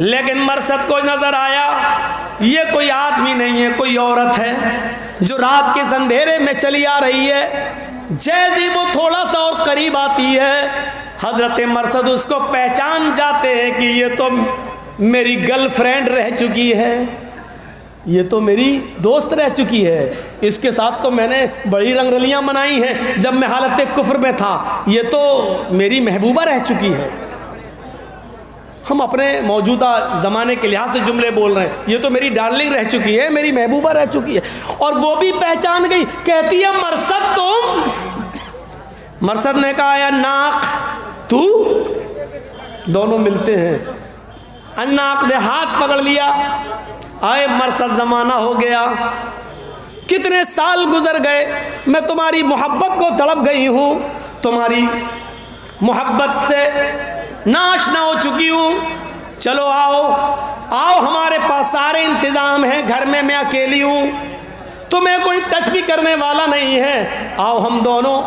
لیکن مرصد کو نظر آیا یہ کوئی آدمی نہیں ہے، کوئی عورت ہے جو رات کے اندھیرے میں چلی آ رہی ہے۔ جیسے وہ تھوڑا سا اور قریب آتی ہے، حضرت مرصد اس کو پہچان جاتے ہیں کہ یہ تو میری گرل فرینڈ رہ چکی ہے، یہ تو میری دوست رہ چکی ہے، اس کے ساتھ تو میں نے بڑی رنگ رلیاں منائی ہیں جب میں حالت کفر میں تھا، یہ تو میری محبوبہ رہ چکی ہے۔ ہم اپنے موجودہ زمانے کے لحاظ سے جملے بول رہے ہیں، یہ تو میری ڈارلنگ رہ چکی ہے، میری محبوبہ رہ چکی ہے۔ اور وہ بھی پہچان گئی، کہتی ہے مرصد تم؟ مرصد نے کہا یا ناق تو؟ دونوں ملتے ہیں، الناق نے ہاتھ پکڑ لیا، آئے مرصد زمانہ ہو گیا، کتنے سال گزر گئے، میں تمہاری محبت کو تڑپ گئی ہوں، تمہاری محبت سے ناشنا ہو چکی ہوں، چلو آؤ آؤ ہمارے پاس سارے انتظام ہیں، گھر میں اکیلی ہوں، تمہیں کوئی ٹچ بھی کرنے والا نہیں ہے، آؤ ہم دونوں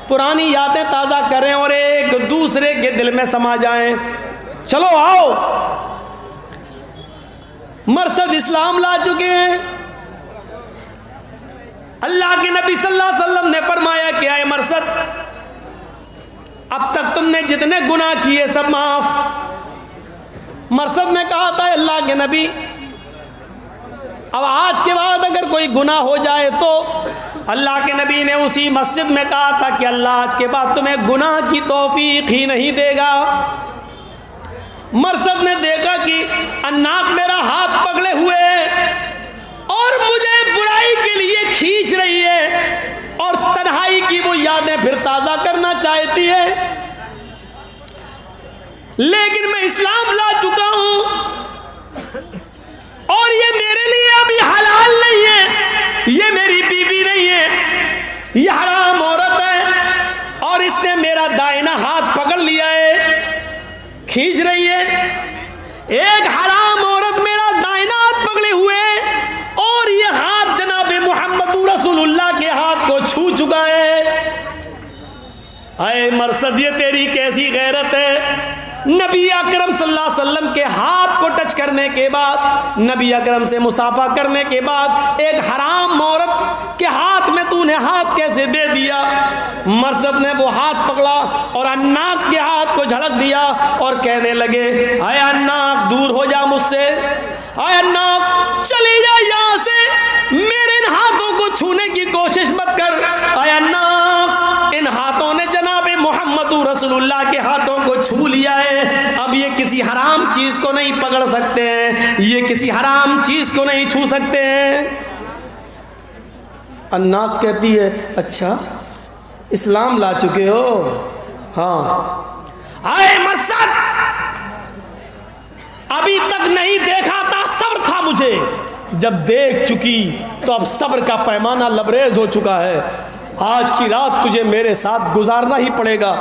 پرانی یادیں تازہ کریں اور ایک دوسرے کے دل میں سما جائیں، چلو آؤ۔ مرصد اسلام لا چکے ہیں، اللہ کے نبی صلی اللہ علیہ وسلم نے فرمایا کہ اے مرصد اب تک تم نے جتنے گناہ کیے سب معاف۔ مرصد نے کہا تھا اللہ کے نبی اب آج کے بعد اگر کوئی گناہ ہو جائے تو اللہ کے نبی نے اسی مسجد میں کہا تھا کہ اللہ آج کے بعد تمہیں گناہ کی توفیق ہی نہیں دے گا۔ مرصد نے دیکھا کہ الناق میرا ہاتھ پکڑے ہوئے ہے اور مجھے برائی کے لیے کھینچ رہی ہے اور تنہائی کی وہ یادیں پھر تازہ کرنا چاہتی ہے، لیکن میں اسلام لا چکا ہوں اور یہ میرے لیے ابھی حلال نہیں ہے، یہ میری بیوی نہیں ہے، یہ حرام عورت ہے اور اس نے میرا دائنا ہاتھ پکڑ لیا ہے، کھینچ رہی ہے، ایک حرام عورت میرا دائنا ہاتھ پکڑے ہوئے اور یہ ہاتھ جناب محمد رسول اللہ کے ہاتھ کو چھو چکا ہے۔ اے مرصد یہ تیری کیسی غیرت ہے؟ نبی اکرم صلی اللہ علیہ وسلم کے ہاتھ کو ٹچ کرنے کے بعد، نبی اکرم سے مصافحہ کرنے کے بعد ایک حرام عورت کے ہاتھ میں تو نے ہاتھ کیسے دے دیا؟ مرصد نے وہ ہاتھ پکڑا اور الناق کے ہاتھ کو جھڑک دیا اور کہنے لگے اے الناق دور ہو جا مجھ سے، اے الناق چلی جا یہاں سے، میرے ان ہاتھوں کو چھونے کی کوشش مت کر۔ اے الناق ان ہاتھوں نے جناب محمد رسول اللہ کے ہاتھوں کو چھو لیا ہے، اب یہ کسی حرام چیز کو نہیں پکڑ سکتے ہیں، یہ کسی حرام چیز کو نہیں چھو سکتے ہیں۔ الناق کہتی ہے اچھا اسلام لا چکے ہو؟ ہاں۔ آئے مرصد ابھی تک نہیں دیکھا تھا، صبر تھا مجھے، جب دیکھ چکی تو اب صبر کا پیمانہ لبریز ہو چکا ہے، آج کی رات تجھے میرے ساتھ گزارنا ہی پڑے گا۔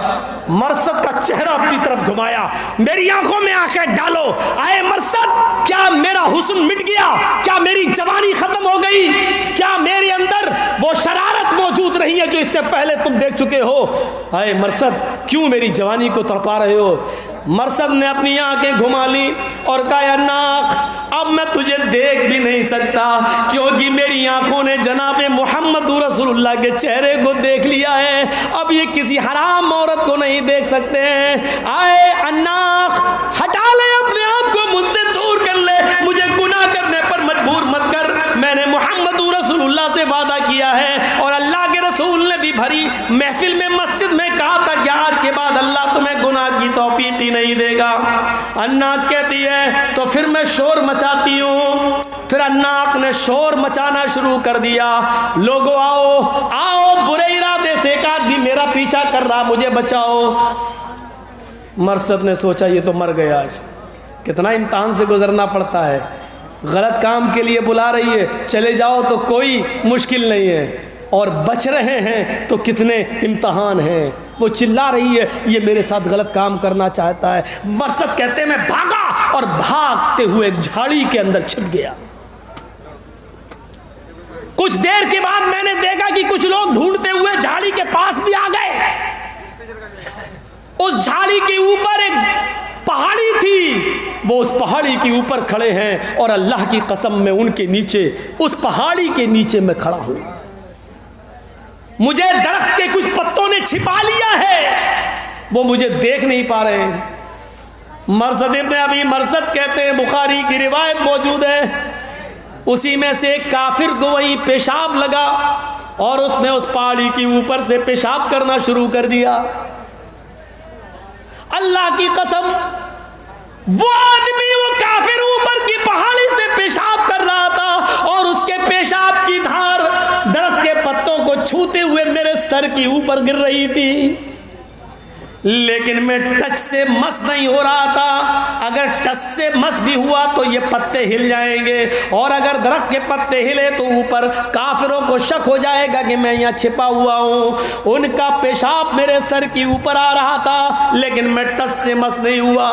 مرصد کا چہرہ اپنی طرف گھمایا، میری آنکھوں میں آنکھیں ڈالو، آئے مرصد کیا میرا حسن مٹ گیا؟ کیا میری جوانی ختم ہو گئی؟ کیا میرے اندر وہ شرارت موجود رہی ہے جو اس سے پہلے تم دیکھ چکے ہو؟ آئے مرصد کیوں میری جوانی کو تڑپا رہے ہو؟ مرصد نے اپنی آنکھیں گھما لی اور کہا ناق اب میں تجھے دیکھ بھی نہیں سکتا کیونکہ میری آنکھوں نے جناب محمد رسول اللہ کے چہرے کو دیکھ لیا ہے، اب یہ کسی حرام عورت کو نہیں دیکھ سکتے ہیں۔ آئے الناق ہٹا لے اپنے آپ کو مجھ سے دور کر لے، مجھے گناہ کرنے پر مجبور مت کر، میں نے محمد رسول اللہ سے وعدہ کیا ہے اور اللہ کے رسول نے بھی بھری محفل میں مسجد میں کہا تھا کہ آج کے بعد اللہ تمہیں گناہ کی توفیق ہی نہیں دے گا۔ الناق کہتی ہے تو پھر میں شور مچاتی ہوں۔ پھر الناق نے شور مچانا شروع کر دیا، لوگوں آؤ آؤ، برے ارادے سے ایک آدمی میرا پیچھا کر رہا، مجھے بچاؤ۔ مرصد نے سوچا یہ تو مر گیا، آج کتنا امتحان سے گزرنا پڑتا ہے، غلط کام کے لیے بلا رہی ہے، چلے جاؤ تو کوئی مشکل نہیں ہے، اور بچ رہے ہیں تو کتنے امتحان ہیں۔ وہ چلا رہی ہے یہ میرے ساتھ غلط کام کرنا چاہتا ہے۔ مرصد کہتے ہیں میں بھاگا اور بھاگتے ہوئے ایک جھاڑی کے اندر چھپ گیا۔ کچھ دیر کے بعد میں نے دیکھا کہ کچھ لوگ ڈھونڈتے ہوئے جھاڑی کے پاس بھی آ گئے۔ اس جھاڑی کے اوپر ایک پہاڑی تھی وہ اس پہاڑی کے اوپر کھڑے ہیں اور اللہ کی قسم میں ان کے نیچے اس پہاڑی کے نیچے میں کھڑا ہوں. مجھے درخت کے کچھ پتوں نے چھپا لیا ہے, وہ مجھے دیکھ نہیں پا رہے ہیں. مرثد ابن ابی مرثد کہتے ہیں, بخاری کی روایت موجود ہے, اسی میں سے ایک کافر کو وہیں پیشاب لگا اور اس نے اس پہاڑی کے اوپر سے پیشاب کرنا شروع کر دیا. اللہ کی قسم وہ آدمی, وہ کافر اوپر کی پہاڑی سے پیشاب کر رہا تھا اور اس کے پیشاب کی دھار درخت کے پتوں کو چھوتے ہوئے میرے سر کے اوپر گر رہی تھی, لیکن میں ٹچ سے مس نہیں ہو رہا تھا. اگر ٹچ سے مس بھی ہوا تو یہ پتے ہل جائیں گے, اور اگر درخت کے پتے ہلے تو اوپر کافروں کو شک ہو جائے گا کہ میں یہاں چھپا ہوا ہوں. ان کا پیشاب میرے سر کے اوپر آ رہا تھا لیکن میں ٹچ سے مس نہیں ہوا.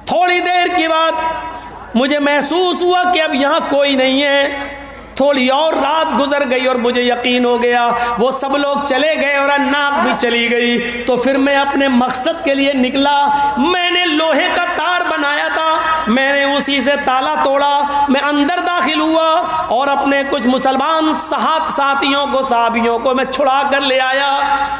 تھوڑی دیر کے بعد مجھے محسوس ہوا کہ اب یہاں کوئی نہیں ہے. تھوڑی اور رات گزر گئی اور مجھے یقین ہو گیا وہ سب لوگ چلے گئے اور ناک بھی چلی گئی. تو پھر میں اپنے مقصد کے لیے نکلا. میں نے لوہے کا تار بنایا تھا, میں نے اسی سے تالا توڑا, میں اندر داخل ہوا اور اپنے کچھ مسلمان ساتھیوں کو, صحابیوں کو میں چھڑا کر لے آیا.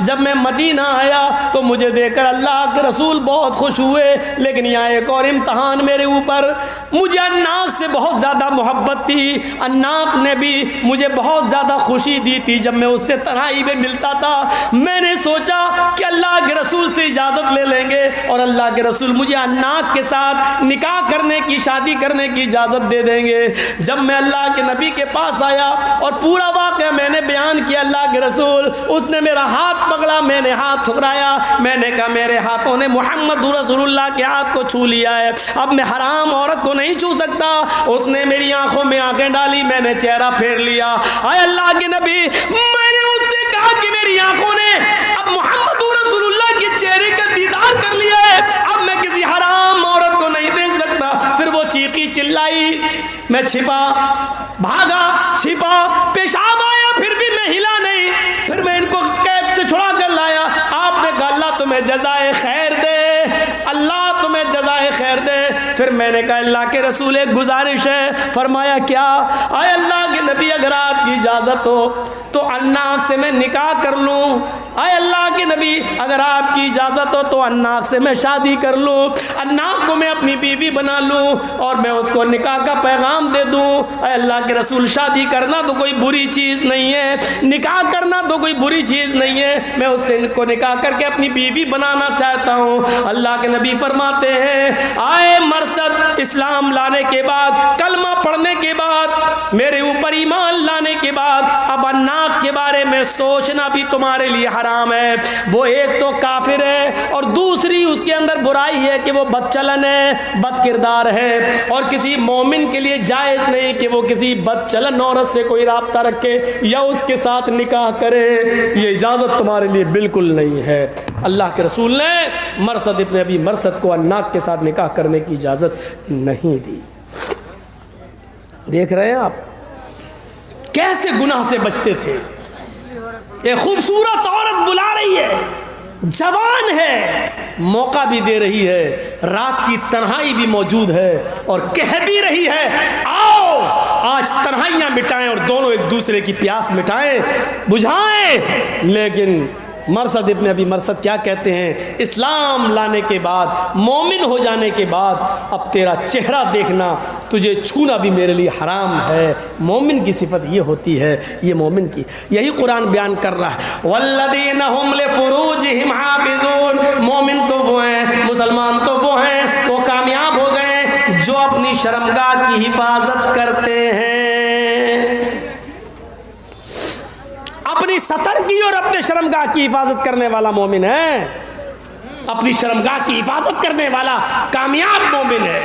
جب میں مدینہ آیا تو مجھے دیکھ کر اللہ کے رسول بہت خوش ہوئے. لیکن یہاں ایک اور امتحان میرے اوپر. مجھے اناق سے بہت زیادہ محبت تھی, اناق نے بھی مجھے بہت زیادہ خوشی دی تھی جب میں اس سے تنہائی میں ملتا تھا. میں نے سوچا کہ اللہ کے رسول سے اجازت لے لیں گے اور اللہ کے رسول مجھے اناق کے ساتھ نکاح کرنے کی, شادی کرنے کی اجازت دے دیں گے. جب میں اللہ کے نبی کے پاس آیا اور پورا واقعہ میں نے بیان کیا اللہ کے رسول, اس نے میرا ہاتھ پکڑا, میں نے ہاتھ ٹھکرایا, میں نے کہا میرے ہاتھوں نے محمد رسول اللہ کے ہاتھ کو چھو لیا ہے, اب میں حرام عورت کو نہیں چھو سکتا. اس نے میری آنکھوں میں آنکھیں ڈالی, میں نے چہرہ پھیر لیا. اے اللہ کے نبی, میں نے اس سے کہا کہ میری آنکھوں نے اب محمد رسول اللہ کے چہرے کا دیدار کر لیا ہے, اب میں کسی حرام عورت کو نہیں دیکھ سکتا. پھر وہ چیخی چلائی, میں چھپا, بھاگا, چھپا, پیشاب آیا پھر بھی میں ہلا نہیں. پھر میں ان کو قید سے چھڑا کر لایا. آپ نے کہا اللہ تمہیں جزائے خیر دے, اللہ تمہیں جزائے خیر دے. پھر میں نے کہا اللہ کے رسول ایک گزارش ہے. فرمایا کیا؟ اے اللہ کے نبی اگر آپ کی اجازت ہو تو اناق سے میں نکاح کر لوں. اے اللہ کے نبی اگر آپ کی اجازت ہو تو اناق سے میں شادی کر لوں, اناق کو میں اپنی بیوی بنا لوں اور میں اس کو نکاح کا پیغام دے دوں. اے اللہ کے رسول شادی کرنا تو کوئی بری چیز نہیں ہے, نکاح کرنا تو کوئی بری چیز نہیں ہے, میں اس سے کو نکاح کر کے اپنی بیوی بنانا چاہتا ہوں. اللہ کے نبی فرماتے ہیں آئے مرثد, اسلام لانے کے بعد, کلمہ پڑھنے کے بعد, میرے اوپر ایمان لانے کے بعد اب اناق کے بارے میں سوچنا بھی تمہارے لیے حرام ہے. وہ ایک تو کافر ہے اور دوسری اس کے اندر برائی ہے کہ وہ بد چلن ہے, بد کردار ہے, اور کسی مومن کے لیے جائز نہیں کہ وہ کسی بد چلن عورت سے کوئی رابطہ رکھے یا اس کے ساتھ نکاح کرے. یہ اجازت تمہارے لیے بالکل نہیں ہے. اللہ کے رسول نے مرثد ابن ابی مرثد کو اناق کے ساتھ نکاح کرنے کی اجازت نہیں دی. دیکھ رہے ہیں آپ کیسے گناہ سے بچتے تھے. ایک خوبصورت عورت بلا رہی ہے, جوان ہے, موقع بھی دے رہی ہے, رات کی تنہائی بھی موجود ہے اور کہہ بھی رہی ہے آؤ آج تنہائیاں مٹائیں اور دونوں ایک دوسرے کی پیاس مٹائیں, بجھائیں. لیکن مرثد ابن ابی مرثد کیا کہتے ہیں, اسلام لانے کے بعد, مومن ہو جانے کے بعد اب تیرا چہرہ دیکھنا, تجھے چھونا بھی میرے لیے حرام ہے. مومن کی صفت یہ ہوتی ہے, یہ مومن کی, یہی قرآن بیان کر رہا ہے. والذین هم لفروجہم حافظون, مومن تو وہ ہیں, مسلمان تو وہ ہیں, وہ کامیاب ہو گئے جو اپنی شرمگاہ کی حفاظت کرتے ہیں. اپنی سطر کی اور اپنے شرمگاہ کی حفاظت کرنے والا مومن ہے, اپنی شرمگاہ کی حفاظت کرنے والا کامیاب مومن ہے.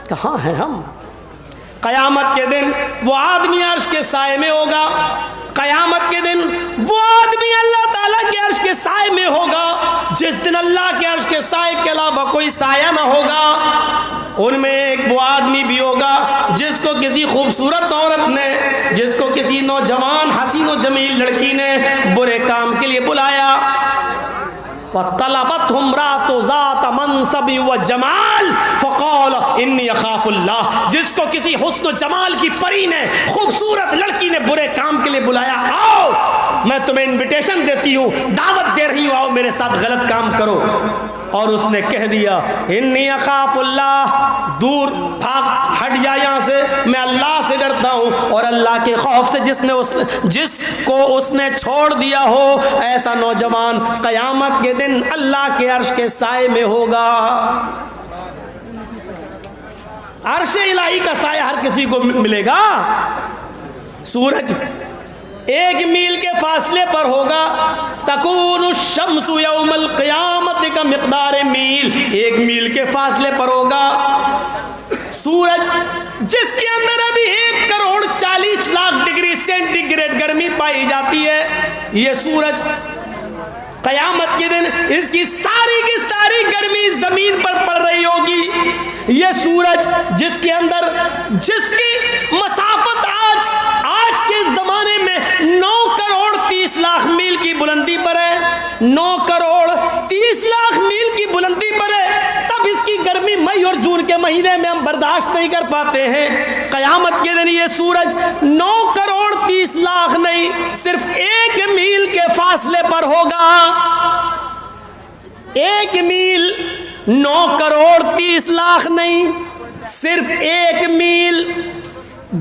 کہاں ہیں ہم؟ قیامت کے دن وہ آدمی عرش کے سائے میں ہوگا, قیامت کے دن وہ آدمی اللہ تعالیٰ کے عرش کے سائے میں ہوگا جس دن اللہ کے عرش کے سائے کے علاوہ کوئی سایہ نہ ہوگا. ان میں ایک وہ آدمی بھی ہوگا جس کو کسی خوبصورت عورت نے, جس کو کسی نوجوان حسین و جمیل لڑکی نے برے کام کے لیے بلایا, وطلبتهم امرأة ذات منصب و جمال فقال انی اخاف اللہ. جس کو کسی حسن و جمال کی پری نے، خوبصورت لڑکی نے برے کام کے لیے بلایا، آؤ میں تمہیں انویٹیشن دیتی ہوں، دعوت دے رہی ہوں، آؤ میرے ساتھ غلط کام کرو. اور اس نے کہہ دیا انی اخاف اللہ، دور بھاگ ہٹ جا یہاں سے، میں اللہ سے ڈرتا ہوں. اور اللہ کے خوف سے جس کو اس نے چھوڑ دیا ہو، ایسا نوجوان قیامت کے دن اللہ کے عرش کے سائے میں ہوگا. عرش الہی کا سایہ ہر کسی کو ملے گا. سورج 1 میل کے فاصلے پر ہوگا. تکون الشمس یوم القیامت کا مقدار میل، 1 میل کے فاصلے پر ہوگا. سورج جس کے اندر ابھی 1 crore 40 lakh degree centigrade گرمی پائی جاتی ہے، یہ سورج قیامت کے دن اس کی ساری گرمی زمین پر پڑ رہی ہوگی. یہ سورج جس کے اندر جس کی مسافت آج کے زمانے میں 9 کروڑ 30 لاکھ میل کی بلندی پر ہے، 9 کروڑ 30 لاکھ میل کی بلندی پر ہے، تب اس کی گرمی مئی اور جون کے مہینے میں ہم برداشت نہیں کر پاتے ہیں. قیامت کے دن یہ سورج 9 کروڑ 30 لاکھ نہیں، صرف 1 میل کے فاصلے پر ہوگا. 1 میل 9 کروڑ 30 لاکھ نہیں، صرف 1 میل.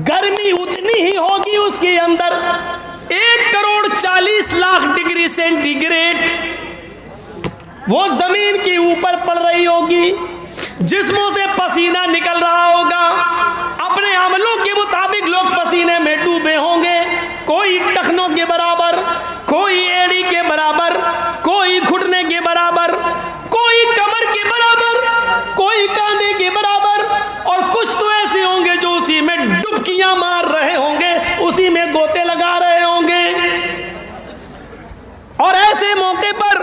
گرمی اتنی ہی ہوگی اس کے اندر 1 crore 40 lakh degree centigrade وہ زمین کے اوپر پڑ رہی ہوگی. جسموں سے پسینہ نکل رہا ہوگا، اپنے عملوں کے مطابق لوگ پسینے میں ڈوبے ہوں گے. کوئی ٹخنوں کے برابر، کوئی ایڑی کے برابر، کوئی گھٹنے کے برابر، کوئی کمر کے برابر، کوئی کاندھے کے برابر، اور کچھ تو ایسے ہوں گے جو اسی میں ڈبکیاں مار رہے ہوں گے، اسی میں گوتے لگا رہے ہوں گے. اور ایسے موقع پر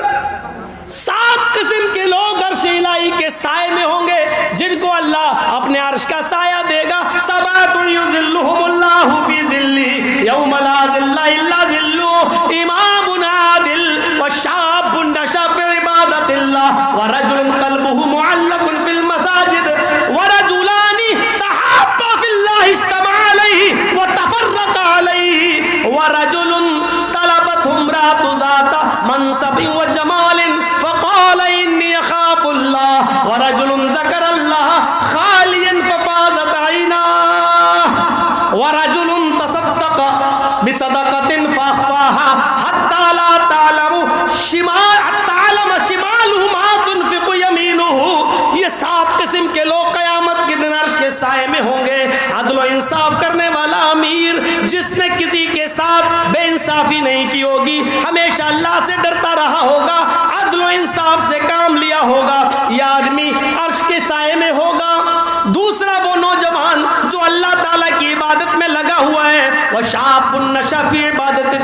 7 قسم کے لوگ عرش الہی کے سائے میں ہوں گے، جن کو اللہ اپنے عرش کا سایہ دے گا. سبعۃ یظلھم اللہ فی ظلہ یوم لا ظل الا ظلہ، امام عادل وشاب نشأ فی عبادۃ اللہ ورجل قلبہ معلق فی المساجد ورجلان تحابا فی اللہ اجتمعا علیہ وتفرقا علیہ ورجل طلبته امرأة ذات منصب وجمال فقال انی اخاف اللہ ورجل ذکر اللہ خالیا ففاضت عیناہ ورجل تصدق بصدقۃ فاخفاها حتى لا تعلم شمالہ ما تنفق یمینہ. یہ 7 قسم کے لوگ قیامت کے دن عرش کے سائے میں ہوں گے. عدل و انصاف کرنے والا امیر، جس نے کسی کے ساتھ بے انصافی نہیں کی ہوگی، ہمیشہ اللہ سے ڈرتا رہا ہوگا، عدل و انصاف سے کام لیا ہوگا، یہ آدمی عرش کے سائے میں ہوگا. دوسرا وہ نوجوان جو اللہ تعالیٰ کی عبادت میں لگا ہوا ہے، وشاب نشأ فی عبادت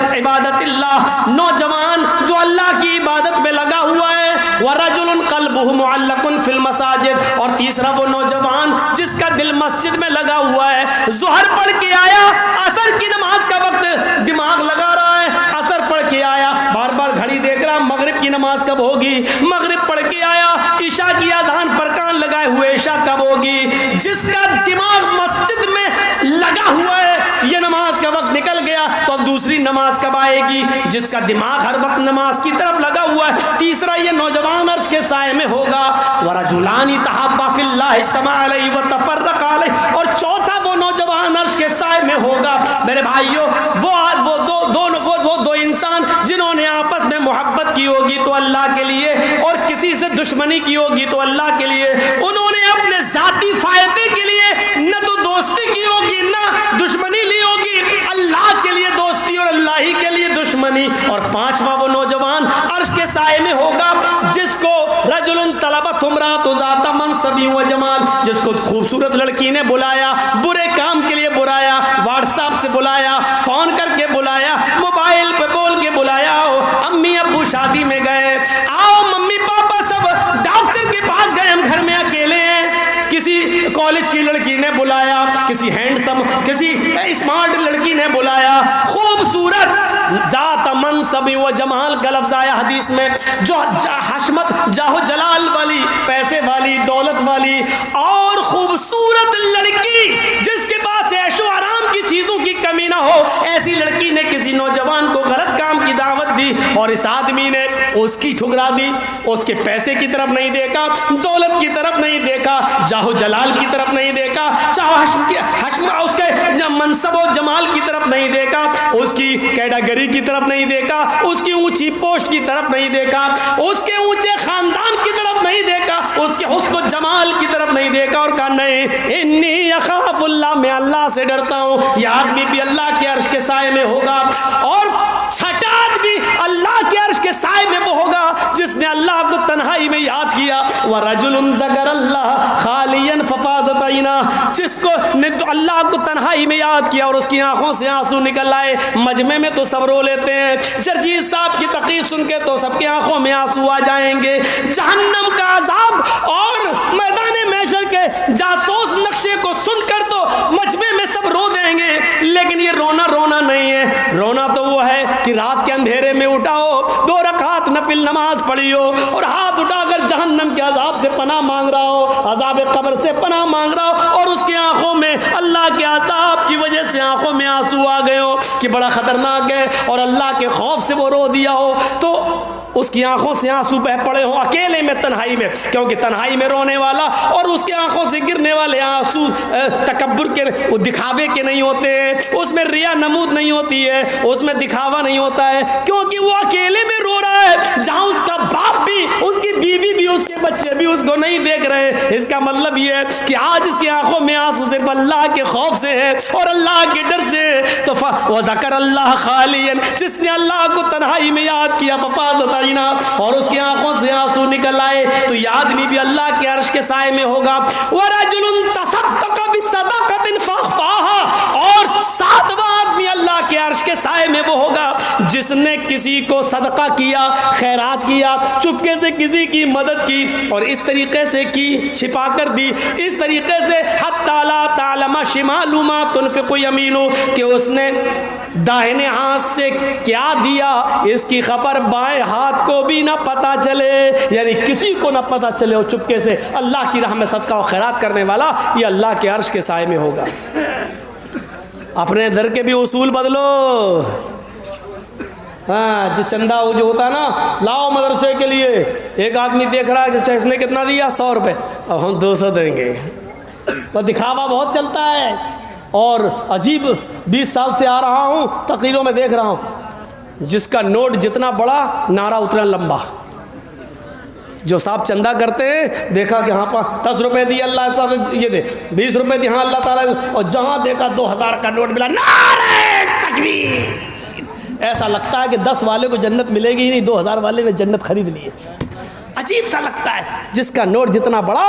اللہ، نوجوان جو اللہ کی عبادت میں لگا ہوا ہے، ورجل قلبہ معلق فی المساجد، اور تیسرا وہ نوجوان جس کا دل مسجد میں لگا ہوا ہے. ظہر پڑھ کے آیا، عصر کی نماز کا وقت دماغ لگا رہا ہے، عصر پڑھ کے آیا، بار بار گھڑی دیکھ رہا مغرب کی نماز کب ہوگی، مغرب پڑھ کے آیا، عشاء کی اذان پر کان لگائے ہوئے عشاء کب ہوگی. جس کا دماغ مسجد میں لگا ہوا ہے، یہ نماز کا وقت نکل گیا تو اب دوسری نماز کب آئے گی. جس کا دماغ ہر وقت نماز کی طرف لگا ہوا ہے، تیسرا یہ نوجوان عرش کے سائے میں ہوگا. ورجلان تحابا فی اللہ اجتمعا علیہ وتفرقا علیہ، اور چوتھا وہ نوجوان عرش کے سائے میں ہوگا. میرے بھائیوں، وہ دو انسان جنہوں نے آپس میں محبت کی ہوگی تو اللہ کے لیے، اور کسی سے دشمنی کی ہوگی تو اللہ کے لیے، انہوں نے اپنے ذاتی فائدے کے لیے نہ تو دوستی کی ہوگی نہ دشمنی لی ہوگی، اللہ کے لیے دوستی اور اللہ ہی کے لیے دشمنی. اور 5واں وہ نوجوان عرش کے سائے میں ہوگا جس کو رجل طلبت امرأة ذات منصب و جمال، جس کو خوبصورت لڑکی نے بلایا، برے کام کے لیے بلایا، واٹس ایپ سے بلایا، فون کر کے بلایا، موبائل پہ بول کے بلایا، امی ابو شادی میں گئے، آؤ ممی پاپا سب ڈاکٹر کے پاس گئے، ہم گھر میں اکیلے ہیں. کسی کالج کی لڑکی نے بلایا، کسی ہینڈسم کسی اسمارٹ لڑکی نے بلایا، خوبصورت ذات منصب و جمال کا لفظ آیا حدیث میں، جو حشمت جاہ و جلال والی، پیسے والی، دولت والی اور خوبصورت لڑکی جس کے پاس عیش و آرام کی چیزوں کی کمی نہ ہو، ایسی لڑکی نے کسی نوجوان کو غلط کام کی دعوت دی اور اس آدمی نے اس کی ٹھکرا دی، اس کے پیسے کی طرف نہیں دیکھا، دولت کی طرف نہیں دیکھا، جاہ و جلال کی طرف نہیں دیکھا، اس کے منصب و جمال کی طرف نہیں دیکھا، اس کی کیٹاگری کی طرف نہیں دیکھا، اس کی اونچی پوسٹ کی طرف نہیں دیکھا، اس کے اونچے خاندان کی طرف نہیں دیکھا، اس کے حسن و جمال کی طرف نہیں دیکھا اور کہا نہیں انی اخاف اللہ، میں اللہ سے ڈرتا ہوں۔ یہ آدمی بھی اللہ کے عرش کے سائے میں ہوگا، اور چھٹا آدمی اللہ کے عرش کے سائے میں وہ ہوگا جس نے اللہ کو تنہائی میں یاد کیا، وَرَجُلٌ ذَكَرَ اللَّهَ خَالِيًا فَفَاضَتْ عَيْنَاهُ، جس کو نے تو اللہ کو تنہائی میں یاد کیا اور اس کی آنکھوں سے آنسو نکل آئے۔ مجمع میں تو سب رو لیتے ہیں، جرجیز صاحب کی تقریر سن کے تو سب کی آنکھوں میں آنسو آ جائیں گے، جہنم کا عذاب اور میدان محشر کے جاسوس نقشے کو سن کر تو مجمع میں سب رو دیں گے، لیکن یہ رونا نہیں ہے، رونا تو وہ ہے کہ رات کے اندھیرے میں اٹھا ہو، 2 رکعت نفل نماز پڑھی ہو اور ہاتھ اٹھا کر جہنم کے عذاب سے پناہ مانگ رہا ہو، عذاب قبر سے پناہ مانگ رہا ہو، اور اس کی آنکھوں میں اللہ کے عذاب کی وجہ سے آنکھوں میں آنسو آ گئے ہو کہ بڑا خطرناک ہے، اور اللہ کے خوف سے وہ رو دیا ہو تو اس کی آنکھوں سے آنسو بہ پڑے ہوں اکیلے میں تنہائی میں، کیونکہ تنہائی میں رونے والا اور اس کے آنکھوں سے گرنے والے آنسو تکبر کے دکھاوے کے نہیں ہوتے ہیں، اس میں ریا نمود نہیں ہوتی ہے، اس میں دکھاوا نہیں ہوتا ہے، کیونکہ وہ اکیلے میں رو رہا ہے جہاں اس کا باپ بھی، اس کی بیوی بھی، اس کے بچے بھی اس کو نہیں دیکھ رہے۔ اس کا مطلب یہ ہے کہ آج اس کی آنکھوں میں آنسو صرف اللہ کے خوف سے ہے اور اللہ کے ڈر سے ہے، تو وَذَكَرَ اللَّهَ خَالِيًا، جس نے اللہ کو تنہائی میں یاد کیا، فَفَاضَتْ عَيْنَاهُ، اور اس کی آنکھوں سے آنسو نکل آئے، تو یہ آدمی بھی اللہ کے عرش کے سائے میں ہوگا۔ وَرَجُلٌ تَصَدَّقَ بِصَدَقَةٍ فَأَخْفَاهَا، اور 7واں آدمی اللہ کے عرش کے سائے میں وہ ہوگا جس نے کسی کو صدقہ کیا، خیرات کیا، چپکے سے کسی کی مدد کی اور اس طریقے سے کی، چھپا کر دی، اس طریقے سے حَتَّى لَا تَعْلَمَ شِمَالُ مَا تُنْفِقُ يَمِينُهُ، کہ اس نے داہنے ہاتھ سے کیا دیا اس کی خبر بائیں ہاتھ کو بھی نہ پتا چلے، یعنی کسی کو نہ پتا چلے، اور چپکے سے اللہ کی راہ میں صدقہ و خیرات کرنے والا یہ اللہ کے عرش کے سائے میں ہوگا۔ اپنے در کے بھی اصول بدلو، ہاں جو چندہ جو ہوتا ہے نا، لاؤ مدرسے کے لیے، ایک آدمی دیکھ رہا ہے کہ اس نے کتنا دیا، 100 روپے، اب ہم 200 دیں گے، تو دکھاوا بہت چلتا ہے، اور عجیب 20 سال سے آ رہا ہوں تقریروں میں دیکھ رہا ہوں، جس کا نوٹ جتنا بڑا نعرہ اتنا لمبا، جو صاحب چندہ کرتے ہیں دیکھا کہ ہاں 10 روپے دی اللہ صاحب یہ دے، 20 روپے دی ہاں اللہ تعالیٰ، اور جہاں دیکھا 2000 کا نوٹ ملا، نعرہ تکبیر، ایسا لگتا ہے کہ 10 والے کو جنت ملے گی ہی نہیں، 2000 والے نے جنت خرید لی ہے، عجیب سا لگتا ہے، جس کا نوٹ جتنا بڑا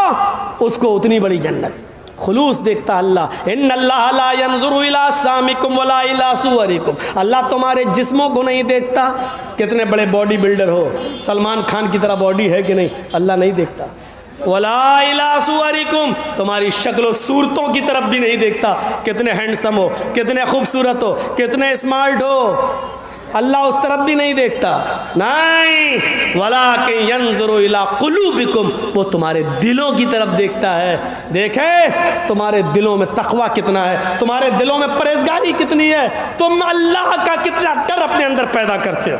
اس کو اتنی بڑی جنت۔ خلوص دیکھتا اللہ، ان اللہ لا ينظر الى اجسامکم ولا الى صورکم، اللہ تمہارے جسموں کو نہیں دیکھتا، کتنے بڑے باڈی بلڈر ہو، سلمان خان کی طرح باڈی ہے کہ نہیں، اللہ نہیں دیکھتا، ولا الى صورکم، تمہاری شکل و صورتوں کی طرف بھی نہیں دیکھتا، کتنے ہینڈسم ہو، کتنے خوبصورت ہو، کتنے اسمارٹ ہو، اللہ اس طرف بھی نہیں دیکھتا، نہیں، وَلَٰكِن يَنظُرُ إِلَىٰ قُلُوبِكُمْ، وہ تمہارے دلوں کی طرف دیکھتا ہے، دیکھیں تمہارے دلوں میں تقویٰ کتنا ہے، تمہارے دلوں میں پرہیزگاری کتنی ہے، تم اللہ کا کتنا ڈر اپنے اندر پیدا کرتے ہو۔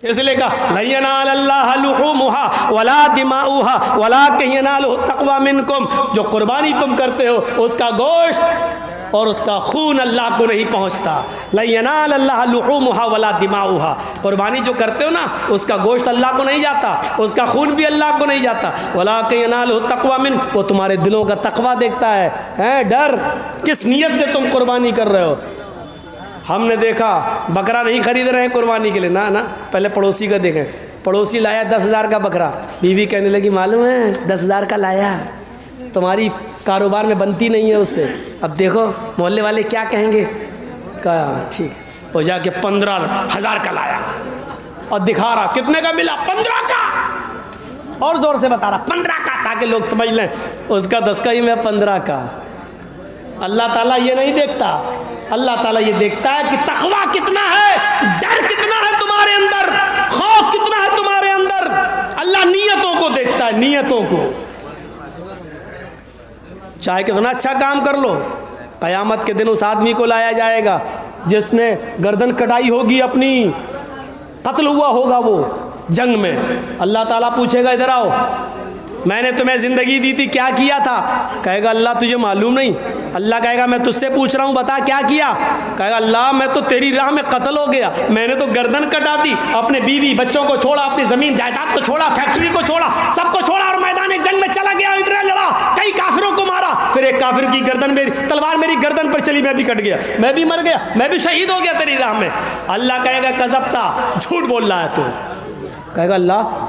اس لیے کہا لَن يَنَالَ اللَّهَ لُحُومُهَا وَلَا دِمَاؤُهَا وَلَٰكِن يَنَالُهُ التَّقْوَىٰ مِنكُمْ، جو قربانی تم کرتے ہو اس کا گوشت اور اس کا خون اللہ کو نہیں پہنچتا، لَن يَنَالَ اللَّهَ لُحُومُهَا وَلَا دِمَاؤُهَا، قربانی جو کرتے ہو نا اس کا گوشت اللہ کو نہیں جاتا، اس کا خون بھی اللہ کو نہیں جاتا، وَلَٰكِن يَنَالُهُ التَّقْوَىٰ مِنكُمْ، وہ تمہارے دلوں کا تقویٰ دیکھتا ہے، ڈر، کس نیت سے تم قربانی کر رہے ہو۔ ہم نے دیکھا بکرا نہیں خرید رہے ہیں قربانی کے لیے، نہ پہلے پڑوسی کا دیکھیں، پڑوسی لایا 10,000 کا بکرا، بیوی کہنے لگی معلوم ہے 10,000 کا لایا، تمہاری کاروبار میں بنتی نہیں ہے اس سے، اب دیکھو محلے والے کیا کہیں گے، کہا ٹھیک، وہ جا کے 15,000 کا لایا اور دکھا رہا کتنے کا ملا، 15 کا، اور زور سے بتا رہا 15 کا، تاکہ لوگ سمجھ لیں اس کا 10 کا ہی میں 15 کا، اللہ تعالیٰ یہ نہیں دیکھتا، اللہ تعالیٰ یہ دیکھتا ہے کہ تقویٰ کتنا ہے، ڈر کتنا ہے تمہارے اندر، خوف کتنا ہے تمہارے اندر۔ اللہ نیتوں کو دیکھتا ہے، نیتوں کو۔ چاہے کتنا اچھا کام کر لو، قیامت کے دن اس آدمی کو لایا جائے گا جس نے گردن کٹائی ہوگی اپنی، قتل ہوا ہوگا وہ جنگ میں۔ اللہ تعالیٰ پوچھے گا ادھر آؤ، میں نے تمہیں زندگی دی تھی، کیا کیا تھا؟ کہے گا اللہ تجھے معلوم نہیں۔ اللہ کہے گا میں تجھ سے پوچھ رہا ہوں، بتا کیا کیا؟ کہے گا اللہ میں تو تیری راہ میں قتل ہو گیا، میں نے تو گردن کٹا دی، اپنے بیوی بچوں کو چھوڑا، اپنی زمین جائیداد کو چھوڑا، فیکٹری کو چھوڑا، سب کو چھوڑا اور میدان جنگ میں چلا گیا، ادھر لڑا، کئی کافروں کو مارا، پھر ایک کافر کی گردن میری تلوار میری گردن پر چلی، میں بھی کٹ گیا، میں بھی مر گیا، میں بھی شہید ہو گیا تیری راہ میں۔ اللہ کہے گا کذبتا، جھوٹ بول رہا ہے تو۔ کہے گا اللہ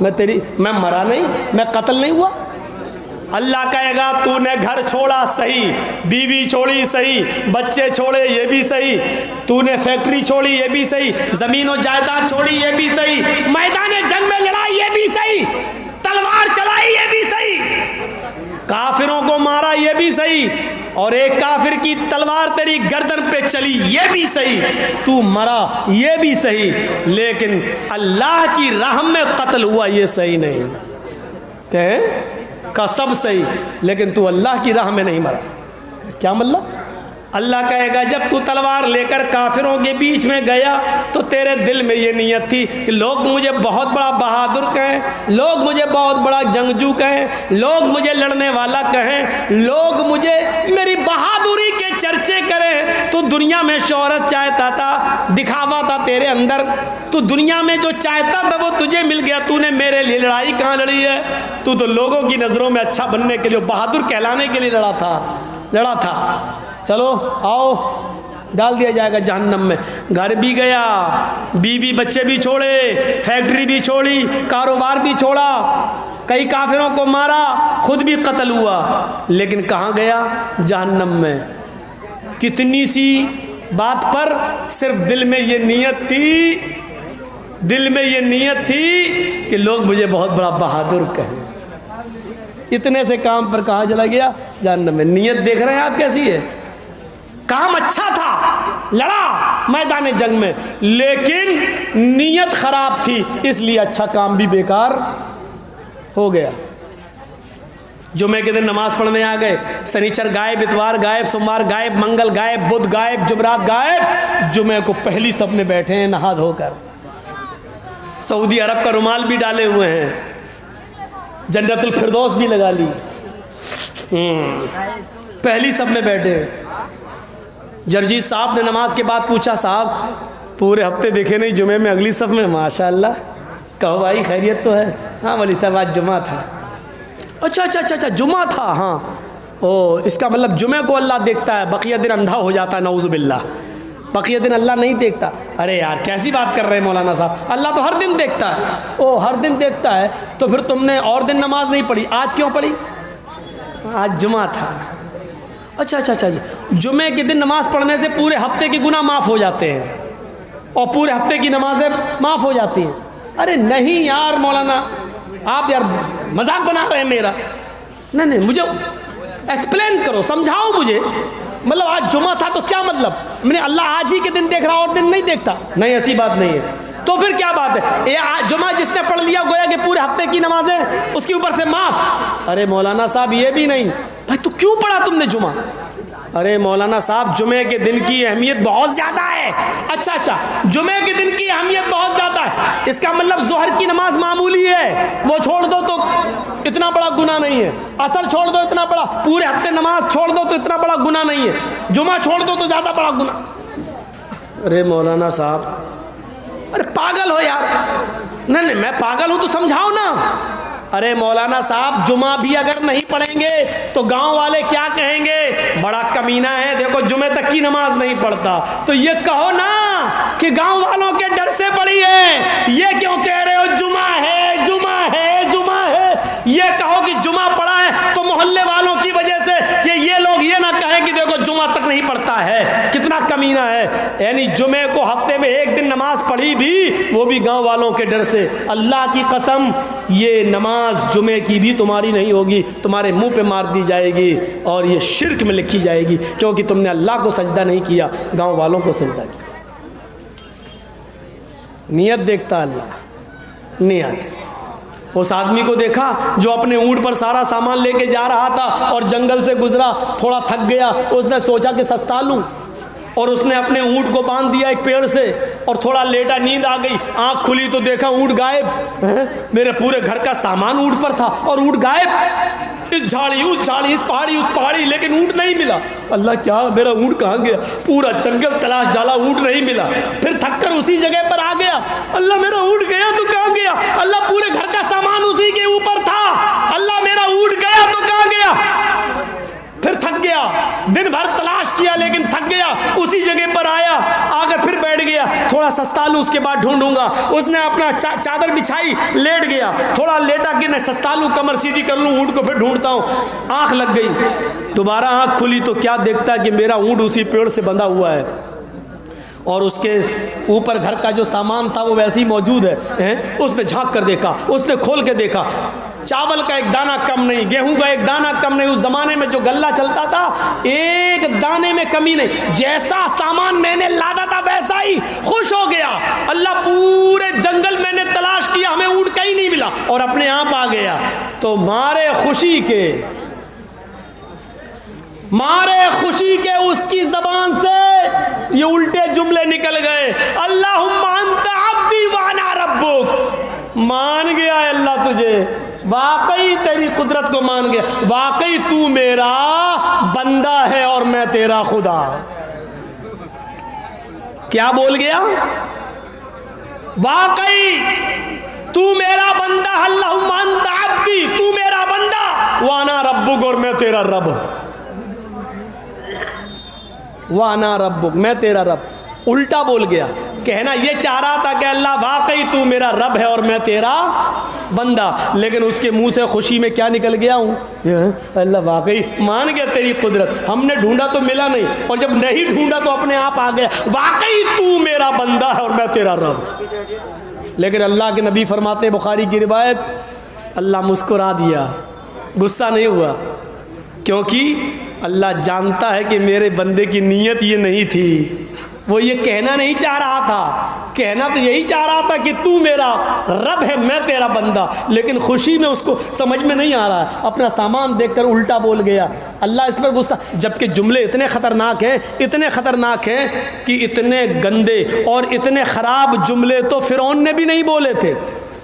میں مرا نہیں، میں قتل نہیں ہوا۔ اللہ کہے گا تو نے گھر چھوڑا صحیح، بیوی چھوڑی صحیح، بچے چھوڑے یہ بھی صحیح، تو نے فیکٹری چھوڑی یہ بھی صحیح، زمین و جائیداد چھوڑی یہ بھی صحیح، میدان جنگ میں لڑائی یہ بھی صحیح، تلوار چلائی یہ بھی صحیح، کافروں کو مارا یہ بھی صحیح، اور ایک کافر کی تلوار تیری گردن پہ چلی یہ بھی صحیح، تو مرا یہ بھی صحیح، لیکن اللہ کی راہ میں قتل ہوا یہ صحیح نہیں۔ کہیں کا سب صحیح، لیکن تو اللہ کی راہ میں نہیں مرا۔ کیا مطلب؟ اللہ کہے گا جب تو تلوار لے کر کافروں کے بیچ میں گیا تو تیرے دل میں یہ نیت تھی کہ لوگ مجھے بہت بڑا بہادر کہیں، لوگ مجھے بہت بڑا جنگجو کہیں، لوگ مجھے لڑنے والا کہیں، لوگ مجھے میری بہادری کے چرچے کریں۔ تو دنیا میں شہرت چاہتا تھا، دکھاوا تھا تیرے اندر، تو دنیا میں جو چاہتا تھا وہ تجھے مل گیا، تو نے میرے لیے لڑائی کہاں لڑی ہے؟ تو لوگوں کی نظروں میں اچھا بننے کے لیے، بہادر کہلانے کے لیے لڑا تھا۔ چلو آؤ، ڈال دیا جائے گا جہنم میں۔ گھر بھی گیا، بیوی بچے بھی چھوڑے، فیکٹری بھی چھوڑی، کاروبار بھی چھوڑا، کئی کافروں کو مارا، خود بھی قتل ہوا، لیکن کہاں گیا؟ جہنم میں۔ کتنی سی بات پر صرف دل میں یہ نیت تھی کہ لوگ مجھے بہت بڑا بہادر کہیں، اتنے سے کام پر کہاں چلا گیا؟ جہنم میں۔ نیت دیکھ رہے ہیں آپ کیسی ہے؟ کام اچھا تھا، لڑا میدان جنگ میں، لیکن نیت خراب تھی، اس لیے اچھا کام بھی بیکار ہو گیا۔ جمعے کے دن نماز پڑھنے آ گئے، سنیچر غائب، اتوار غائب، سوموار غائب، منگل غائب، بدھ غائب، جمعرات غائب، جمعے کو پہلی صف میں بیٹھے ہیں نہا دھو کر، سعودی عرب کا رومال بھی ڈالے ہوئے ہیں، جنت الفردوس بھی لگا لی، پہلی صف میں بیٹھے ہیں۔ جرجیت صاحب نے نماز کے بعد پوچھا صاحب پورے ہفتے دیکھے نہیں، جمعے میں اگلی صف میں، ماشاءاللہ، کہو بھائی خیریت تو ہے؟ ہاں ولی صاحب آج جمعہ تھا۔ اچھا جمعہ تھا، ہاں، اس کا مطلب جمعے کو اللہ دیکھتا ہے، بقیہ دن اندھا ہو جاتا ہے، نعوذ باللہ، بقیہ دن اللہ نہیں دیکھتا۔ ارے یار کیسی بات کر رہے ہیں مولانا صاحب، اللہ تو ہر دن دیکھتا ہے۔ ہر دن دیکھتا ہے تو پھر تم نے اور دن نماز نہیں پڑھی، آج کیوں پڑھی؟ آج جمعہ تھا۔ اچھا جمعے کے دن نماز پڑھنے سے پورے ہفتے کے گناہ معاف ہو جاتے ہیں اور پورے ہفتے کی نمازیں معاف ہو جاتی ہیں۔ ارے نہیں یار مولانا، آپ یار مذاق بنا رہے ہیں میرا۔ نہیں مجھے ایکسپلین کرو، سمجھاؤ مجھے، مطلب آج جمعہ تھا تو کیا مطلب؟ میں نے اللہ آج ہی کے دن دیکھ رہا اور دن نہیں دیکھتا؟ نہیں، ایسی بات نہیں ہے۔ تو پھر کیا بات ہے؟ یہ جمعہ جس نے پڑھ لیا گویا کہ پورے ہفتے کی نمازیں اس کے اوپر سے معاف۔ ارے مولانا صاحب یہ بھی نہیں، بھائی تو کیوں پڑھا تم نے جمعہ؟ ارے مولانا صاحب جمعے کے دن کی اہمیت بہت زیادہ ہے۔ اچھا جمعے کے دن کی اہمیت بہت زیادہ ہے، اس کا مطلب ظہر کی نماز معمولی ہے، وہ چھوڑ دو تو اتنا بڑا گناہ نہیں ہے، عصر چھوڑ دو اتنا بڑا، پورے ہفتے نماز چھوڑ دو تو اتنا بڑا گناہ نہیں ہے، جمعہ چھوڑ دو تو زیادہ بڑا گناہ۔ ارے مولانا صاحب، ارے پاگل ہو یار۔ نہیں میں پاگل ہوں تو سمجھاؤ نا۔ ارے مولانا صاحب جمعہ بھی اگر نہیں پڑھیں گے تو گاؤں والے کیا کہیں گے؟ بڑا کمینہ ہے، دیکھو جمعے تک کی نماز نہیں پڑھتا۔ تو یہ کہو نا کہ گاؤں والوں کے ڈر سے پڑھی ہے، یہ کیوں کہہ رہے ہو جمعہ ہے جمعہ ہے جمعہ ہے؟ یہ کہو کہ جمعہ پڑھا ہے تو محلے والوں کی وجہ سے یہ لوگ یہ نہ کہیں کہ دیکھو جمعہ تک نہیں پڑھتا ہے، کتنا کتنا کمینہ ہے, یعنی جمعے کو ہفتے میں ایک دن نماز پڑھی بھی, وہ بھی گاؤں والوں کے ڈر سے. اللہ کی قسم یہ نماز جمعے کی بھی تمہاری نہیں ہوگی, تمہارے منہ پہ مار دی جائے گی اور یہ شرک میں لکھی جائے گی, کیونکہ تم نے اللہ کو سجدہ نہیں کیا, گاؤں والوں کو سجدہ کیا. نیت دیکھتا اللہ, نیت. اس آدمی کو دیکھا جو اپنے اونٹ پر سارا سامان لے کے جا رہا تھا اور جنگل سے گزرا, تھوڑا تھک گیا, اس نے سوچا کہ سستا لوں, اور اس نے اپنے اونٹ کو باندھ دیا ایک پیڑ سے اور تھوڑا لیٹا, نیند آ گئی, آنکھ کھلی تو دیکھا اونٹ غائب. میرے پورے گھر کا سامان اونٹ پر تھا اور اونٹ غائب, اس جھاڑی اس جھاڑی, اس پہاڑی, لیکن اونٹ نہیں ملا. اللہ کیا میرا اونٹ کہاں گیا؟ پورا جنگل تلاش ڈالا, اونٹ نہیں ملا. پھر تھک کر اسی جگہ پر آ گیا, اللہ میرا اونٹ گیا تو کہاں گیا؟ اللہ پورے گھر کا سامان اسی کے اوپر تھا, اللہ میرا اونٹ گیا تو کہاں گیا؟ پھر تھک گیا, دن بھر تلاش کیا لیکن تھک گیا, اسی جگہ پر آیا, آ کر پھر بیٹھ گیا, تھوڑا سستا لوں اس کے بعد ڈھونڈوں گا. اس نے اپنا چادر بچھائی, لیٹ گیا, تھوڑا لیٹا کہ میں سستا لوں, کمر سیدھی کر لوں, اونٹ کو پھر ڈھونڈتا ہوں. آنکھ لگ گئی, دوبارہ آنکھ کھلی تو کیا دیکھتا کہ میرا اونٹ اسی پیڑ سے بندھا ہوا ہے اور اس کے اوپر گھر کا جو سامان تھا وہ ویسے ہی موجود ہے. اس نے جھانک کر دیکھا, اس نے کھول کے دیکھا, چاول کا ایک دانہ کم نہیں, گیہوں کا ایک دانہ کم نہیں. اس زمانے میں جو غلہ چلتا تھا ایک دانے میں کمی نہیں, جیسا سامان میں نے لادا تھا ویسا ہی. خوش ہو گیا, اللہ پورے جنگل میں نے تلاش کیا, ہمیں اونٹ کہیں نہیں ملا, اور اپنے آپ آ گیا. تو مارے خوشی کے اس کی زبان سے یہ الٹے جملے نکل گئے, اللہم انت عبدی وانا ربک. مان گیا ہے اللہ تجھے, واقعی تیری قدرت کو مان گیا, واقعی تو میرا بندہ ہے اور میں تیرا خدا. کیا بول گیا؟ واقعی تو میرا بندہ, اللہم انت عبدی, تو میرا بندہ, وانا ربک, اور میں تیرا رب, وانا ربک, میں تیرا رب. الٹا بول گیا. کہنا یہ چاہ رہا تھا کہ اللہ واقعی تو میرا رب ہے اور میں تیرا بندہ, لیکن اس کے منہ سے خوشی میں کیا نکل گیا ہوں, اللہ واقعی مان گیا تیری قدرت, ہم نے ڈھونڈا تو ملا نہیں, اور جب نہیں ڈھونڈا تو اپنے آپ آ گیا, واقعی تو میرا بندہ ہے اور میں تیرا رب. لیکن اللہ کے نبی فرماتے ہیں, بخاری کی روایت, اللہ مسکرا دیا, غصہ نہیں ہوا, کیونکہ اللہ جانتا ہے کہ میرے بندے کی نیت یہ نہیں تھی, وہ یہ کہنا نہیں چاہ رہا تھا, کہنا تو یہی چاہ رہا تھا کہ تو میرا رب ہے, میں تیرا بندہ, لیکن خوشی میں اس کو سمجھ میں نہیں آ رہا ہے, اپنا سامان دیکھ کر الٹا بول گیا. اللہ اس پر غصہ, جبکہ جملے اتنے خطرناک ہیں کہ اتنے گندے اور اتنے خراب جملے تو فرعون نے بھی نہیں بولے تھے.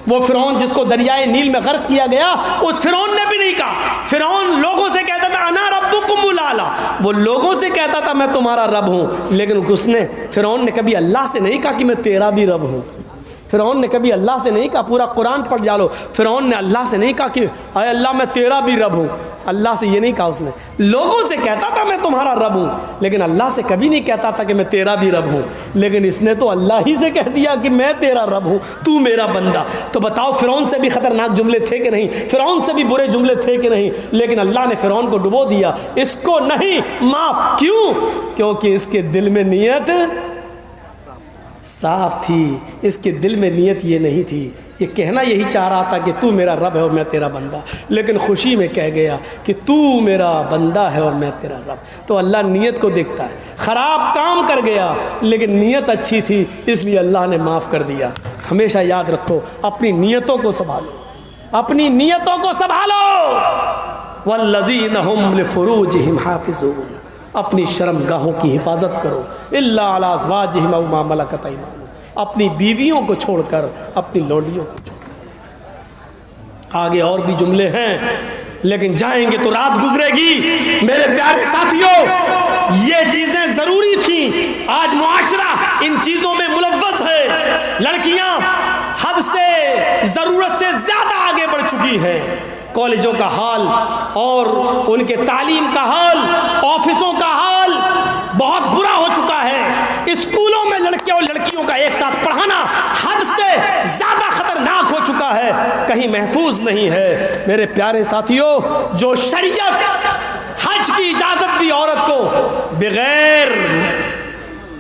وہ فرعون جس کو دریائے نیل میں غرق کیا گیا, اس فرعون نے بھی نہیں کہا. فرعون لوگوں سے کہتا تھا انا ربکم الاعلی, وہ لوگوں سے کہتا تھا میں تمہارا رب ہوں, لیکن فرعون نے کبھی اللہ سے نہیں کہا کہ میں تیرا بھی رب ہوں. فرعون نے کبھی اللہ سے نہیں کہا, پورا قرآن پڑھ جالو, فرعون نے اللہ سے نہیں کہا کہ اے اللہ میں تیرا بھی رب ہوں. اللہ سے یہ نہیں کہا اس نے, لوگوں سے کہتا تھا میں تمہارا رب ہوں, لیکن اللہ سے کبھی نہیں کہتا تھا کہ میں تیرا بھی رب ہوں. لیکن اس نے تو اللہ ہی سے کہہ دیا کہ میں تیرا رب ہوں, تو میرا بندہ. تو بتاؤ فرعون سے بھی خطرناک جملے تھے کہ نہیں, فرعون سے بھی برے جملے تھے کہ نہیں, لیکن اللہ نے فرعون کو ڈبو دیا, اس کو نہیں معاف. کیوں؟ کیونکہ اس کے دل میں نیت صاف تھی, اس کے دل میں نیت یہ نہیں تھی, یہ کہنا یہی چاہ رہا تھا کہ تو میرا رب ہے اور میں تیرا بندہ, لیکن خوشی میں کہہ گیا کہ تو میرا بندہ ہے اور میں تیرا رب. تو اللہ نیت کو دیکھتا ہے. خراب کام کر گیا لیکن نیت اچھی تھی, اس لیے اللہ نے معاف کر دیا. ہمیشہ یاد رکھو, اپنی نیتوں کو سنبھالو, اپنی نیتوں کو سنبھالو. والذین هم لفروجهم حافظون, اپنی شرم گاہوں کی حفاظت کرو. الا علی ازواجہم او ما ملکت ایمانہم, اپنی بیویوں کو چھوڑ کر اپنی لونڈیوں کو چھوڑ کر. آگے اور بھی جملے ہیں لیکن جائیں گے تو رات گزرے گی. میرے پیارے ساتھیوں, یہ چیزیں ضروری تھیں. آج معاشرہ ان چیزوں میں ملوث ہے. لڑکیاں حد سے ضرورت سے زیادہ آگے بڑھ چکی ہیں. کالجوں کا حال اور ان کے تعلیم کا حال, آفسوں کا حال بہت برا ہو چکا ہے. اسکولوں میں لڑکے اور لڑکیوں کا ایک ساتھ پڑھانا حد سے زیادہ خطرناک ہو چکا ہے, کہیں محفوظ نہیں ہے. میرے پیارے ساتھیوں, جو شریعت حج کی اجازت دی عورت کو بغیر